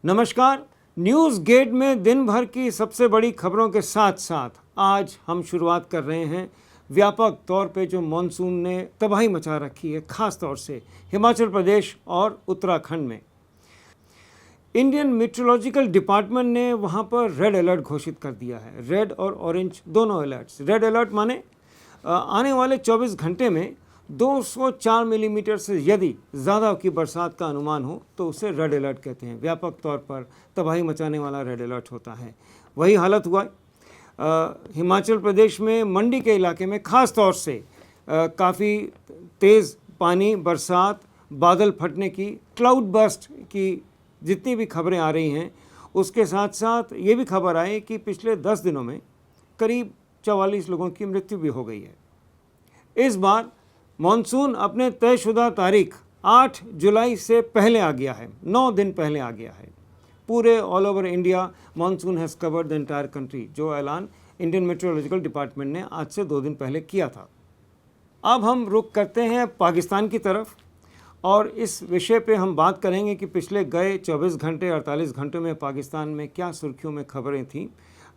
नमस्कार। News gate में दिन भर की सबसे बड़ी खबरों के साथ साथ आज हम शुरुआत कर रहे हैं व्यापक तौर पे जो मॉनसून ने तबाही मचा रखी है, ख़ास तौर से हिमाचल प्रदेश और उत्तराखंड में। इंडियन मीट्रोलॉजिकल डिपार्टमेंट ने वहाँ पर रेड अलर्ट घोषित कर दिया है। रेड और ऑरेंज दोनों अलर्ट्स। रेड अलर्ट माने आने वाले 24 घंटे में 204 मिलीमीटर से यदि ज़्यादा की बरसात का अनुमान हो तो उसे रेड अलर्ट कहते हैं। व्यापक तौर पर तबाही मचाने वाला रेड अलर्ट होता है। वही हालत हुआ हिमाचल प्रदेश में मंडी के इलाके में, ख़ास तौर से काफ़ी तेज़ पानी, बरसात, बादल फटने की, क्लाउड बर्स्ट की जितनी भी खबरें आ रही हैं, उसके साथ साथ ये भी खबर आई कि पिछले 10 दिनों में करीब 44 लोगों की मृत्यु भी हो गई है। इस बार मॉनसून अपने तयशुदा तारीख 8 जुलाई से पहले आ गया है, 9 दिन पहले आ गया है। पूरे all over India monsoon has covered the entire country, जो ऐलान इंडियन मेट्रोलॉजिकल डिपार्टमेंट ने आज से 2 दिन पहले किया था। अब हम रुख करते हैं पाकिस्तान की तरफ और इस विषय पे हम बात करेंगे कि पिछले गए 24 घंटे 48 घंटों में पाकिस्तान में क्या सुर्खियों में खबरें थीं।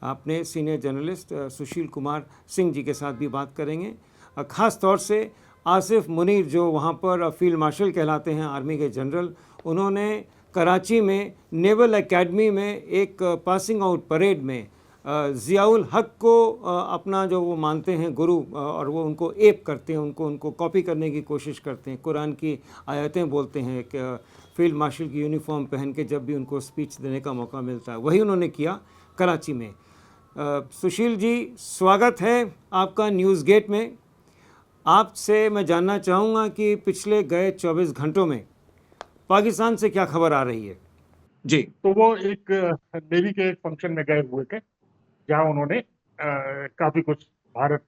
अपने सीनियर जर्नलिस्ट सुशील कुमार सिंह जी के साथ भी बात करेंगे। ख़ास तौर से आसिफ मुनीर, जो वहाँ पर फील्ड मार्शल कहलाते हैं, आर्मी के जनरल, उन्होंने कराची में नेवल एकेडमी में एक पासिंग आउट परेड में ज़ियाउल हक को अपना जो वो मानते हैं गुरु, और वो उनको एप करते हैं, उनको कॉपी करने की कोशिश करते हैं, कुरान की आयतें बोलते हैं कि फील्ड मार्शल की यूनिफॉर्म पहन के जब भी उनको स्पीच देने का मौका मिलता है, वही उन्होंने किया कराची में। सुशील जी, स्वागत है आपका न्यूज़ गेट में। आपसे मैं जानना चाहूँगा कि पिछले गए 24 घंटों में पाकिस्तान से क्या खबर आ रही है जी। तो वो एक नेवी के एक फंक्शन में गए हुए थे, जहां उन्होंने काफी कुछ भारत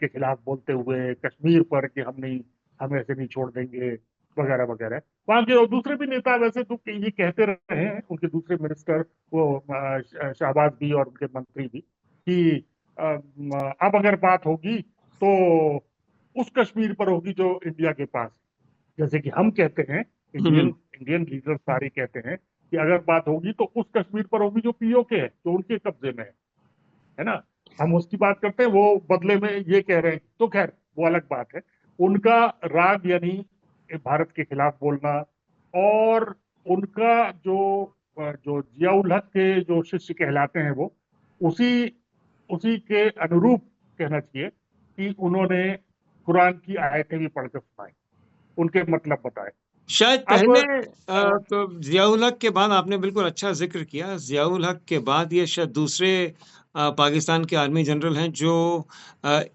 के खिलाफ बोलते हुए, कश्मीर पर कि हम ऐसे नहीं छोड़ देंगे वगैरह वगैरह। वहां के और दूसरे भी नेता वैसे तो ये कहते रहे हैं, उनके दूसरे मिनिस्टर वो शहबाज भी और उनके मंत्री भी, कि अब अगर बात होगी तो उस कश्मीर पर होगी जो इंडिया के पास। जैसे कि हम कहते हैं, इंडियन लीडर सारे कहते हैं कि अगर बात होगी तो उस कश्मीर पर होगी जो पीओके है, जो उनके कब्जे में है ना। हम उसकी बात करते हैं, वो बदले में ये कह रहे हैं, तो खैर वो अलग बात है। उनका राग यानी भारत के खिलाफ बोलना, और उनका जो जियाउल हक के जो शिष्य कहलाते हैं, वो उसी के अनुरूप कहना चाहिए कि उन्होंने कुरान की आयतें भी पढ़कर सुनाई, उनके मतलब बताए। शायद पहले तो ज़ियाउल हक के बाद, आपने बिल्कुल अच्छा जिक्र किया, ज़ियाउल हक के बाद ये शायद दूसरे पाकिस्तान के आर्मी जनरल हैं जो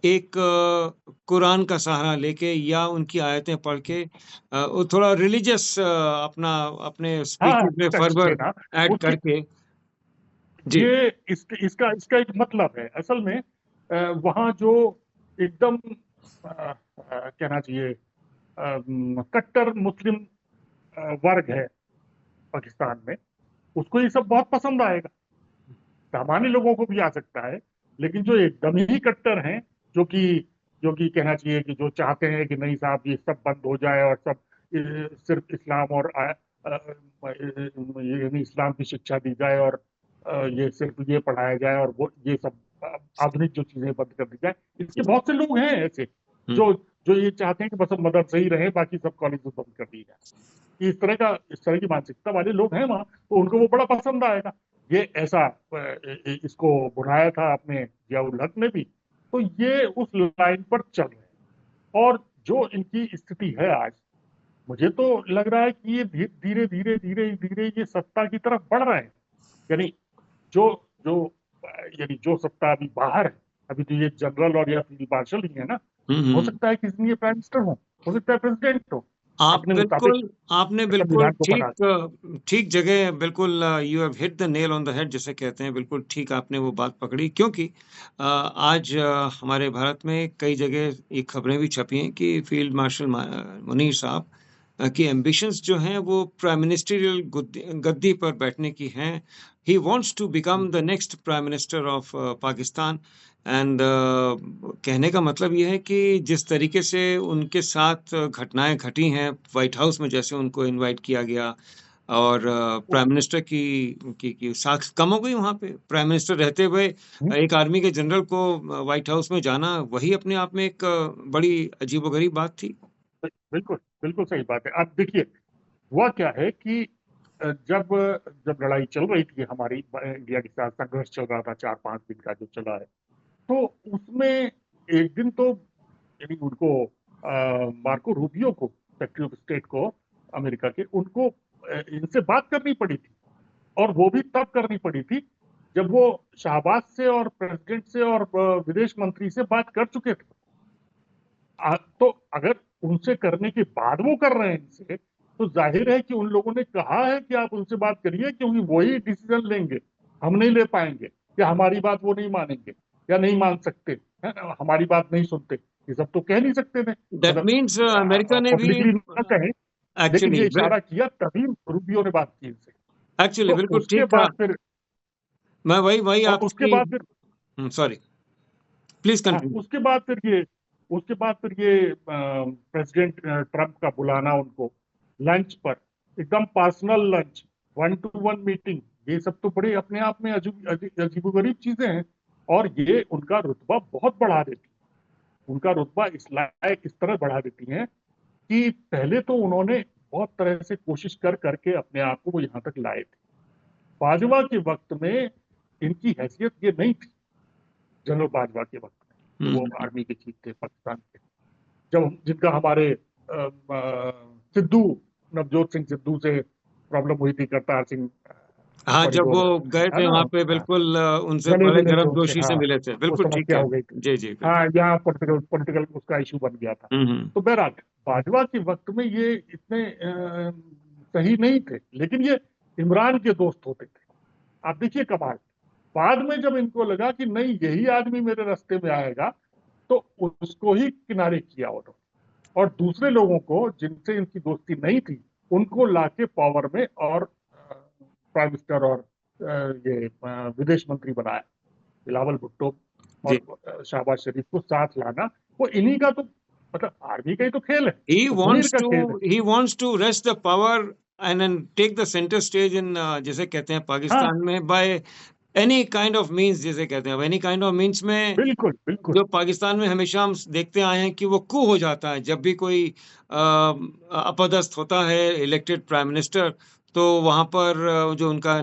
एक कुरान का सहारा लेके या उनकी आयतें पढ़ के वो थोड़ा रिलीजियस अपने स्पीच में फर्वर ऐड करके जी। ये इसका एक मतलब है असल में। वहां जो एकदम कहना चाहिए कट्टर मुस्लिम वर्ग है पाकिस्तान में, उसको ये सब बहुत पसंद आएगा। सामान्य लोगों को भी आ सकता है, लेकिन जो एकदम ही कट्टर हैं, जो कि कहना चाहिए कि जो चाहते हैं कि नहीं साहब ये सब बंद हो जाए और सब सिर्फ इस्लाम और इस्लाम की शिक्षा दी जाए और ये सिर्फ ये पढ़ाया जाए और वो ये सब आधुनिक जो चीजें बंद कर दी जाए। इसके बहुत से लोग हैं ऐसे जो ये चाहते हैं कि बस मदरसे ही रहे, बाकी सब कॉलेज बंद कर दी जाए। इस तरह की मानसिकता वाले लोग हैं वहां, तो उनको वो बड़ा पसंद आएगा। ये ऐसा इसको बुनाया था अपने जियाउल हक ने भी, तो ये उस लाइन पर चल रहे हैं। और जो इनकी स्थिति है आज, मुझे तो लग रहा है कि ये धीरे धीरे धीरे धीरे ये सत्ता की तरफ बढ़ रहे हैं। यानी जो जो यानी जो सत्ता अभी बाहर है, अभी तो ये जनरल और या फील्ड मार्शल ही है ना। हो सकता है किसी ये प्राइम मिनिस्टर हो सकता है प्रेसिडेंट हो, आप अपने मुताबिक बिल्कुल आपने बिल्कुल संविधान को बना। ठीक जगह बिल्कुल you have hit the nail on the head जिसे कहते हैं, बिल्कुल ठीक आपने वो बात पकड़ी क्योंकि आज हमारे भारत में कई जगह ये खबरें भी छपी हैं कि फील्ड मार्शल मुनीर साहब की एम्बिशंस जो हैं वो प्राइम मिनिस्टरियल गद्दी पर बैठने की हैं। He wants to become the next prime minister of Pakistan and कहने का मतलब ये है कि जिस तरीके से उनके साथ घटनाएँ घटी हैं व्हाइट हाउस में, जैसे उनको इनवाइट किया गया और प्राइम मिनिस्टर की साख कम हो गई वहाँ पे। प्राइम मिनिस्टर रहते हुए हम्म, एक आर्मी के जनरल को व्हाइट हाउस में जाना, वही अपने आप में एक बड़ी अजीबो-गरीब बात थी। बिल्कुल बिल्कुल सही बात है। अब देखिए, हुआ क्या है कि जब जब लड़ाई चल रही थी हमारी, इंडिया के साथ संघर्ष चल रहा था 4-5 दिन का जो चला है, तो उसमें एक दिन तो यानी उनको मार्को रूबियो को, सेक्रेटरी ऑफ स्टेट को, अमेरिका के, उनको इनसे बात करनी पड़ी थी। और वो भी तब करनी पड़ी थी जब वो शाहबाज से और प्रेसिडेंट से और विदेश मंत्री से बात कर चुके थे। तो अगर उनसे करने के बाद वो कर रहे हैं इनसे, तो जाहिर है कि उन लोगों ने कहा है कि आप उनसे बात करिए, क्योंकि वही डिसीजन लेंगे, हम नहीं ले पाएंगे, या हमारी बात वो नहीं मानेंगे, या नहीं मान सकते, है ना, हमारी बात नहीं सुनते। ये सब तो कह नहीं सकते थे, दैट मतलब मीन्स अमेरिका ने भी पब्लिकली ना कहें, लेकिन एक्चुअली ये इशारा किया, तभी रूबियो ने बात की इनसे। एक्चुअली तो बिल्कुल उसके ठीक कहा। बाद फिर, मैं वही वही और उसके आपकी बाद फिर, सॉरी, प्लीज हाँ, कंटिन्यू। उसके बाद फिर ये प्रेसिडेंट ट्रम्प का बुलाना उनको लंच पर, एकदम पर्सनल लंच, 1-to-1 मीटिंग, ये सब तो बड़े अपने आप में अजीबोगरीब चीजें हैं। और ये उनका रुतबा बहुत बढ़ा देती, उनका रुतबा इस लायक इस तरह बढ़ा देती हैं कि पहले तो उन्होंने बहुत तरह से कोशिश कर करके अपने आप को वो यहाँ तक लाए थे। बाजवा के वक्त में इनकी हैसियत ये नहीं थी, जनरल बाजवा के वक्त में, जो वो हम्म, आर्मी के चीफ थे पाकिस्तान के, जब जिनका हमारे सिद्धू, नवजोत सिंह सिद्धू से प्रॉब्लम हुई थी, करतार सिंह हाँ, जब कॉरिडोर, वो गए है थे ना, वहां पे हाँ, बिल्कुल उनसे गले बड़े मिले थे उनसे, गर्मजोशी से हाँ, मिले थे, वो बिल्कुल ठीक समस्या है। हो गई थी। जी जी बिल्कुल। हाँ, यहाँ पॉलिटिकल पॉलिटिकल उसका इशू बन गया था। हम्म। तो बहरहाल बाजवा के वक्त में ये इतने सही नहीं थे, लेकिन ये इमरान के दोस्त होते थे। आप देखिए कमाल, बाद में जब इनको लगा कि नहीं, यही आदमी मेरे रास्ते में आएगा, तो उसको ही किनारे किया उन्होंने, और दूसरे लोगों को जिनसे इनकी दोस्ती नहीं थी, उनको लाके पावर में और प्राइम मिनिस्टर और ये विदेश मंत्री बनाया, बिलावल भुट्टो जी। और शहबाज शरीफ को साथ लाना, वो इन्हीं का तो, मतलब आर्मी का ही तो खेल है, he वो मुनीर wants का to खेल है। he wants to wrest the power and then take the center stage in जिसे कहते हैं हाँ, पाकिस्तान में by any kind of means, जिसे कहते हैं any kind of means में बिल्कुल बिल्कुल। जो पाकिस्तान में हमेशा हम देखते आए हैं कि वो कू हो जाता है जब भी कोई अपदस्थ होता है इलेक्टेड प्राइम मिनिस्टर, तो वहाँ पर जो उनका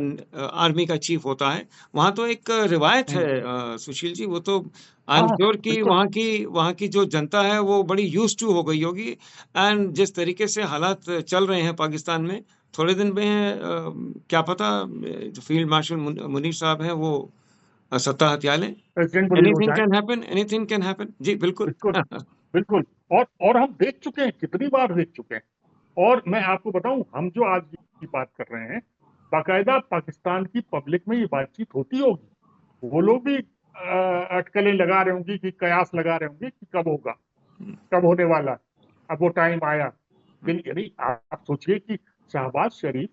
आर्मी का चीफ होता है, वहाँ तो एक रिवायत है सुशील जी, वो तो आई हाँ एम हाँ, श्योर कि बिल्कुल। वहाँ की जो जनता है वो बड़ी यूज्ड टू हो गई होगी। एंड जिस तरीके से हालात चल रहे हैं पाकिस्तान में, थोड़े दिन में क्या पता जो फील्ड मार्शल मुनीर साहब हैं वो सत्ता हथिया लें। प्रेसिडेंट मुनीर हो एनीथिंग जाए, can happen, anything can happen. जी, बिल्कुल। बिल्कुल बिल्कुल। और हम देख चुके हैं, कितनी बार देख चुके हैं। और मैं आपको बताऊं, हम जो आज की बात कर रहे हैं, बाकायदा पाकिस्तान की पब्लिक में ये बातचीत होती होगी, वो लोग भी अटकलें लगा रहे होंगे, कि कयास लगा रहे होंगे कि कब होगा, कब होने वाला, अब वो टाइम आया। लेकिन यानी आप सोचिए कि शहबाज शरीफ,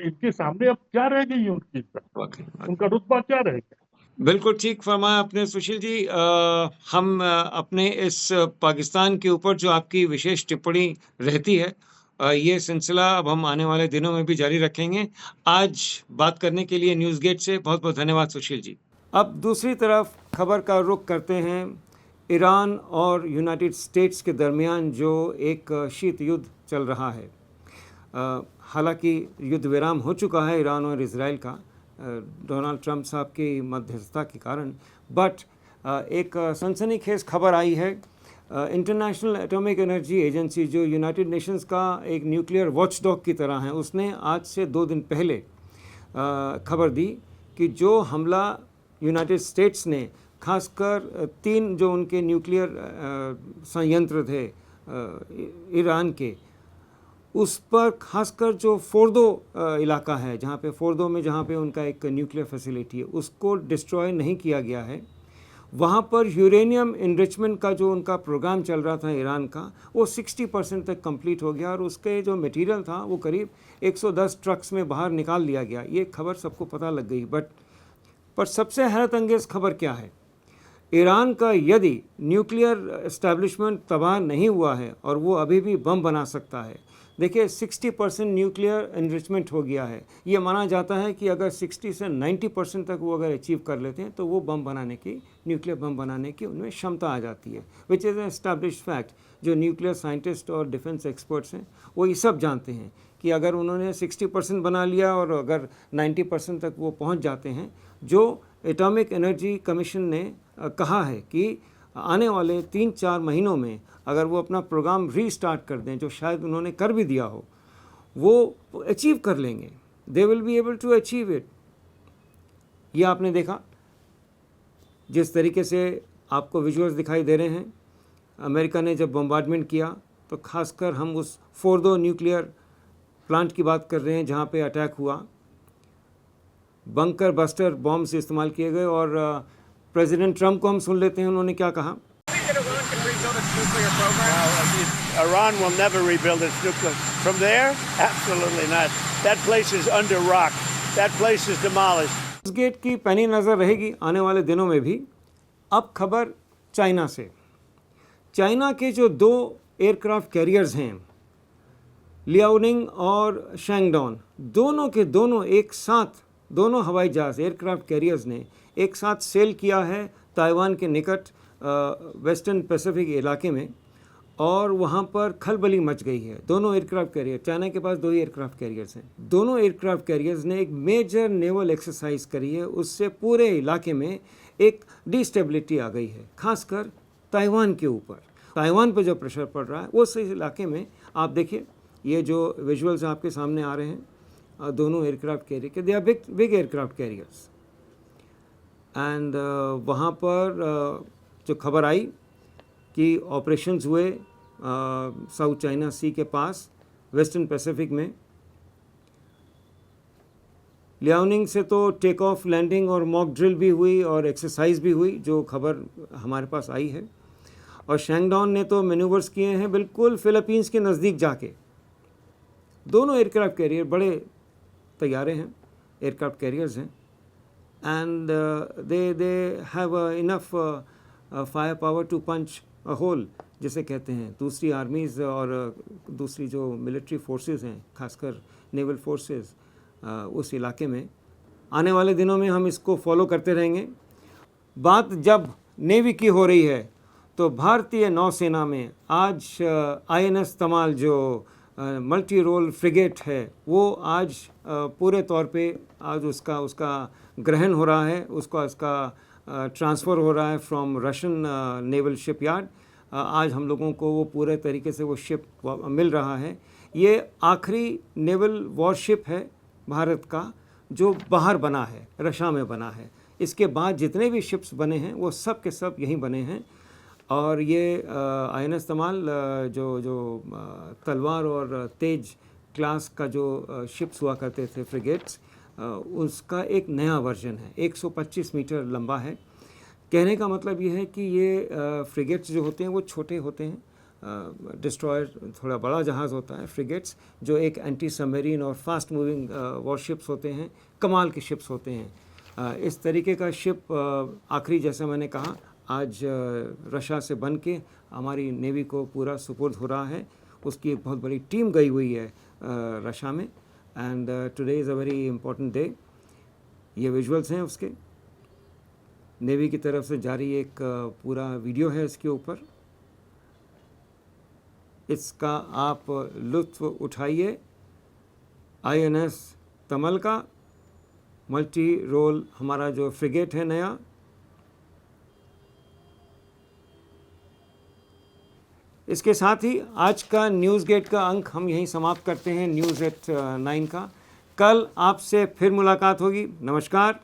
इनके सामने अब क्या रह गई है उनकी इज्जत, वाक़ई, वाक़ई। उनका रुतबा क्या रहेगा। बिल्कुल ठीक फरमाया आपने सुशील जी। हम अपने इस पाकिस्तान के ऊपर जो आपकी विशेष टिप्पणी रहती है, ये सिलसिला अब हम आने वाले दिनों में भी जारी रखेंगे। आज बात करने के लिए न्यूज़ गेट से बहुत-बहुत धन्यवाद सुशील जी। अब दूसरी तरफ खबर का रुख करते हैं ईरान और यूनाइटेड स्टेट्स के दरमियान जो एक शीत युद्ध चल रहा है। हालांकि युद्ध विराम हो चुका है ईरान और इजराइल का डोनाल्ड ट्रंप साहब की मध्यस्थता के कारण, बट एक सनसनीखेज खबर आई है। इंटरनेशनल एटॉमिक एनर्जी एजेंसी जो यूनाइटेड नेशंस का एक न्यूक्लियर वॉचडॉग की तरह है, उसने आज से 2 दिन पहले खबर दी कि जो हमला यूनाइटेड स्टेट्स ने खासकर 3 जो उनके न्यूक्लियर संयंत्र थे ईरान के, उस पर खासकर जो फोर्दो इलाका है, जहाँ पे फोर्दो में जहाँ पे उनका एक न्यूक्लियर फैसिलिटी है, उसको डिस्ट्रॉय नहीं किया गया है। वहाँ पर यूरेनियम इनरिचमेंट का जो उनका प्रोग्राम चल रहा था ईरान का, वो 60% तक कंप्लीट हो गया और उसके जो मटेरियल था वो करीब 110 ट्रक्स में बाहर निकाल लिया गया। ये खबर सबको पता लग गई। पर सबसे हैरत अंगेज़ खबर क्या है, ईरान का यदि न्यूक्लियर एस्टैब्लिशमेंट तबाह नहीं हुआ है और वो अभी भी बम बना सकता है। देखिए 60% न्यूक्लियर एनरिचमेंट हो गया है। ये माना जाता है कि अगर 60 से 90% तक वो अगर अचीव कर लेते हैं तो वो बम बनाने की, न्यूक्लियर बम बनाने की उनमें क्षमता आ जाती है, विच इज़ एस्टैब्लिश्ड फैक्ट। जो न्यूक्लियर साइंटिस्ट और डिफेंस एक्सपर्ट्स हैं वो ये सब जानते हैं कि अगर उन्होंने 60% बना लिया और अगर 90% तक वो पहुंच जाते हैं, जो एटॉमिक एनर्जी कमीशन ने कहा है कि आने वाले 3-4 महीनों में अगर वो अपना प्रोग्राम रीस्टार्ट कर दें, जो शायद उन्होंने कर भी दिया हो, वो अचीव कर लेंगे। They will be able to achieve it. ये आपने देखा जिस तरीके से आपको विजुअल्स दिखाई दे रहे हैं, अमेरिका ने जब बम्बार्डमेंट किया तो खासकर हम उस फोर्दो न्यूक्लियर प्लांट की बात कर रहे हैं जहाँ पे अटैक हुआ। बंकर बस्टर बॉम्ब्स इस्तेमाल किए गए और प्रेसिडेंट ट्रंप को हम सुन लेते हैं, उन्होंने क्या कहा। Iran will never rebuild its nuclear. From there, absolutely not. That place is under rock. That place is demolished. इस गेट की पैनी नज़र रहेगी आने वाले दिनों में भी। अब खबर चाइना से। चाइना के जो 2 एयरक्राफ्ट कैरियर्स हैं, लियाओनिंग और शैंगडॉन, दोनों के दोनों एक साथ, दोनों हवाई जहाज़ एयरक्राफ्ट कैरियर्स ने एक साथ सेल किया है ताइवान के निकट वेस्टर्न पैसिफिक इलाके में, और वहाँ पर खलबली मच गई है। दोनों एयरक्राफ्ट कैरियर, चाइना के पास 2 ही एयरक्राफ्ट कैरियर्स हैं, दोनों एयरक्राफ्ट कैरियर्स ने एक मेजर नेवल एक्सरसाइज करी है। उससे पूरे इलाके में एक डिस्टेबिलिटी आ गई है, खासकर ताइवान के ऊपर। ताइवान पर जो प्रेशर पड़ रहा है उस इलाके में आप देखिए, ये जो विजुअल्स आपके सामने आ रहे हैं दोनों एयरक्राफ्ट कैरियर के, they are big aircraft carriers. And वहाँ पर जो खबर आई कि ऑपरेशंस हुए साउथ चाइना सी के पास वेस्टर्न पैसिफिक में। लियाओनिंग से तो टेक ऑफ, लैंडिंग और मॉक ड्रिल भी हुई और एक्सरसाइज भी हुई, जो खबर हमारे पास आई है। और शैंगडॉन ने तो मैन्यूवर्स किए हैं बिल्कुल फिलीपींस के नज़दीक जाके। दोनों एयरक्राफ्ट कैरियर बड़े तैयारे हैं, एयरक्राफ्ट कैरियर्स हैं, and they have enough fire power to punch a hole, जिसे कहते हैं। दूसरी आर्मीज़ और दूसरी जो मिलिट्री फोर्सेस हैं, खासकर नेवल फोर्सेस उस इलाके में, आने वाले दिनों में हम इसको फॉलो करते रहेंगे। बात जब नेवी की हो रही है तो भारतीय नौसेना में आज INS तमाल जो मल्टी रोल फ्रिगेट है, वो आज पूरे तौर पे आज उसका ग्रहण हो रहा है, उसका ट्रांसफ़र हो रहा है फ्रॉम रशियन नेवल शिपयार्ड। आज हम लोगों को वो पूरे तरीके से वो शिप मिल रहा है। ये आखिरी नेवल वॉरशिप है भारत का जो बाहर बना है, रशिया में बना है। इसके बाद जितने भी शिप्स बने हैं वो सब के सब यहीं बने हैं। और ये INS तमाल जो तलवार और तेज क्लास का जो शिप्स हुआ करते थे, फ्रिगेट्स, उसका एक नया वर्जन है, 125 मीटर लंबा है। कहने का मतलब ये है कि ये फ्रिगेट्स जो होते हैं वो छोटे होते हैं, डिस्ट्रॉयर थोड़ा बड़ा जहाज़ होता है। फ्रिगेट्स जो एक एंटी सबमरीन और फास्ट मूविंग वॉरशिप्स होते हैं, कमाल के शिप्स होते हैं। इस तरीके का शिप आखिरी, जैसा मैंने कहा, आज रशिया से बन के हमारी नेवी को पूरा सुपुर्द हो रहा है। उसकी एक बहुत बड़ी टीम गई हुई है रशिया में, and today is a very important day. ये विजुअल्स हैं उसके, नेवी की तरफ से जारी एक पूरा वीडियो है इसके ऊपर। इसका आप लुत्फ़ उठाइए। INS तमल का मल्टी रोल हमारा जो फ्रिगेट है नया। इसके साथ ही आज का न्यूज़ गेट का अंक हम यहीं समाप्त करते हैं, न्यूज़ एट 9 का। कल आपसे फिर मुलाकात होगी। नमस्कार।